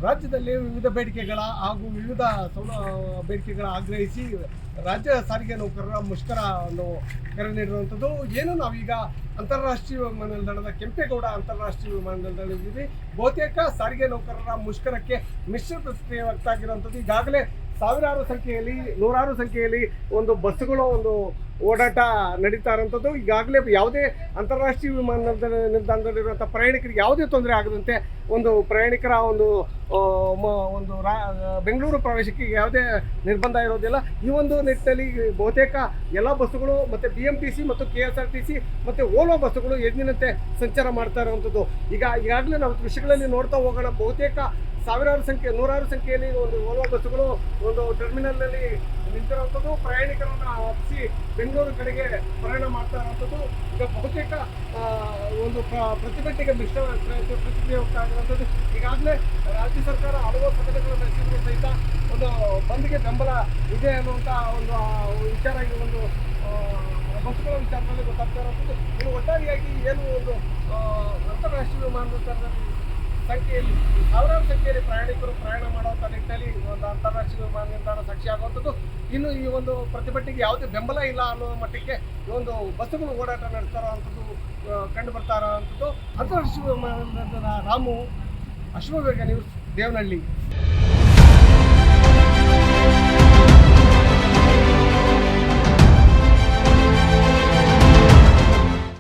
ರಾಜ್ಯದಲ್ಲಿ ವಿವಿಧ ಬೇಡಿಕೆಗಳ ಹಾಗೂ ವಿವಿಧ ಬೇಡಿಕೆಗಳ ಆಗ್ರಹಿಸಿ ರಾಜ್ಯ ಸಾರಿಗೆ ನೌಕರರ ಮುಷ್ಕರವನ್ನು ಕರೆ ನೀಡಿರುವಂಥದ್ದು. ಏನು ನಾವೀಗ ಅಂತಾರಾಷ್ಟ್ರೀಯ ವಿಮಾನ ನಿಲ್ದಾಣದ ಕೆಂಪೇಗೌಡ ಅಂತಾರಾಷ್ಟ್ರೀಯ ವಿಮಾನ ನಿಲ್ದಾಣದಲ್ಲಿ ಬಹುತೇಕ ಸಾರಿಗೆ ನೌಕರರ ಮುಷ್ಕರಕ್ಕೆ ಮಿಶ್ರ ಪ್ರತಿಕ್ರಿಯೆ ವ್ಯಕ್ತ ಆಗಿರುವಂಥದ್ದು. ಈಗಾಗಲೇ ಸಾವಿರಾರು ಸಂಖ್ಯೆಯಲ್ಲಿ, ನೂರಾರು ಸಂಖ್ಯೆಯಲ್ಲಿ ಒಂದು ಬಸ್ಸುಗಳು ಒಂದು ಓಡಾಟ ನಡೀತಾ ಇರೋಂಥದ್ದು. ಈಗಾಗಲೇ ಯಾವುದೇ ಅಂತಾರಾಷ್ಟ್ರೀಯ ವಿಮಾನ ನಿಲ್ದಾಣದಲ್ಲಿರುವಂಥ ಪ್ರಯಾಣಿಕರಿಗೆ ಯಾವುದೇ ತೊಂದರೆ ಆಗದಂತೆ ಒಂದು ಪ್ರಯಾಣಿಕರ ಒಂದು ಬೆಂಗಳೂರು ಪ್ರವೇಶಕ್ಕೆ ಯಾವುದೇ ನಿರ್ಬಂಧ ಇರೋದಿಲ್ಲ. ಈ ಒಂದು ನಿಟ್ಟಿನಲ್ಲಿ ಬಹುತೇಕ ಎಲ್ಲ ಬಸ್ಸುಗಳು ಮತ್ತು BMTC ಮತ್ತು KSRTC ಮತ್ತು ಓಲೋ ಬಸ್ಸುಗಳು ಎಂದಿನಂತೆ ಸಂಚಾರ ಮಾಡ್ತಾ ಇರುವಂಥದ್ದು. ಈಗಾಗಲೇ ನಾವು ದೃಶ್ಯಗಳಲ್ಲಿ ನೋಡ್ತಾ ಹೋಗೋಣ. ಬಹುತೇಕ ಸಾವಿರಾರು ಸಂಖ್ಯೆ, ನೂರಾರು ಸಂಖ್ಯೆಯಲ್ಲಿ ಒಂದು ಓಲೋ ಬಸ್ಸುಗಳು ಒಂದು ಟರ್ಮಿನಲ್ನಲ್ಲಿ ನಿಂತಿರುವಂಥದ್ದು, ಪ್ರಯಾಣಿಕರನ್ನು ಹತ್ತಿಸಿ ಬೆಂಗಳೂರು ಕಡೆಗೆ ಪ್ರಯಾಣ ಮಾಡ್ತಾ ಇರುವಂಥದ್ದು. ಈಗ ಬಹುತೇಕ ಒಂದು ಪ್ರತಿಭಟನೆಗೆ ಮಿಶ್ರ ಪ್ರತಿಕ್ರಿಯೆ ಹೋಗ್ತಾ ಇರುವಂಥದ್ದು. ಈಗಾಗಲೇ ರಾಜ್ಯ ಸರ್ಕಾರ ಹಲವು ಪ್ರಕಟಣೆಗಳನ್ನು ನಡೆಸಿದ್ರು ಸಹಿತ ಒಂದು ಬಂದ್ಗೆ ಬೆಂಬಲ ಇದೆ ಅನ್ನುವಂಥ ಒಂದು ವಿಚಾರ ಈ ಒಂದು ಬಸ್ಸುಗಳ ವಿಚಾರದಲ್ಲಿ ಗೊತ್ತಾಗ್ತಾ ಇರುವಂಥದ್ದು. ಇನ್ನು ಒಟ್ಟಾರೆಯಾಗಿ ಏನು ಒಂದು ಅಂತಾರಾಷ್ಟ್ರೀಯ ವಿಮಾನ ನಿಲ್ದಾಣದಲ್ಲಿ ಸಂಖ್ಯೆಯಲ್ಲಿ ಸಾವಿರಾರು ಸಂಖ್ಯೆಯಲ್ಲಿ ಪ್ರಯಾಣಿಕರು ಪ್ರಯಾಣ ಮಾಡುವಂಥ ನಿಟ್ಟಿನಲ್ಲಿ ಒಂದು ಅಂತಾರಾಷ್ಟ್ರೀಯ ವಿಮಾನ ನಿಲ್ದಾಣ ಸಾಕ್ಷಿ ಆಗುವಂಥದ್ದು. ಇನ್ನು ಈ ಒಂದು ಪ್ರತಿಭಟನೆಗೆ ಯಾವುದೇ ಬೆಂಬಲ ಇಲ್ಲ ಅನ್ನೋ ಮಟ್ಟಕ್ಕೆ ಈ ಒಂದು ಬಸ್ಸುಗಳು ಓಡಾಟ ನಡೆಸ್ತಾ ಇರೋವಂಥದ್ದು ಕಂಡು ಬರ್ತಾ ಇರೋವಂಥದ್ದು. ಅಂತಾರಾಷ್ಟ್ರೀಯ ವಿಮಾನ ನಿಲ್ದಾಣದ ರಾಮು, ಅಶ್ವವೇಗ ನ್ಯೂಸ್, ದೇವನಹಳ್ಳಿ.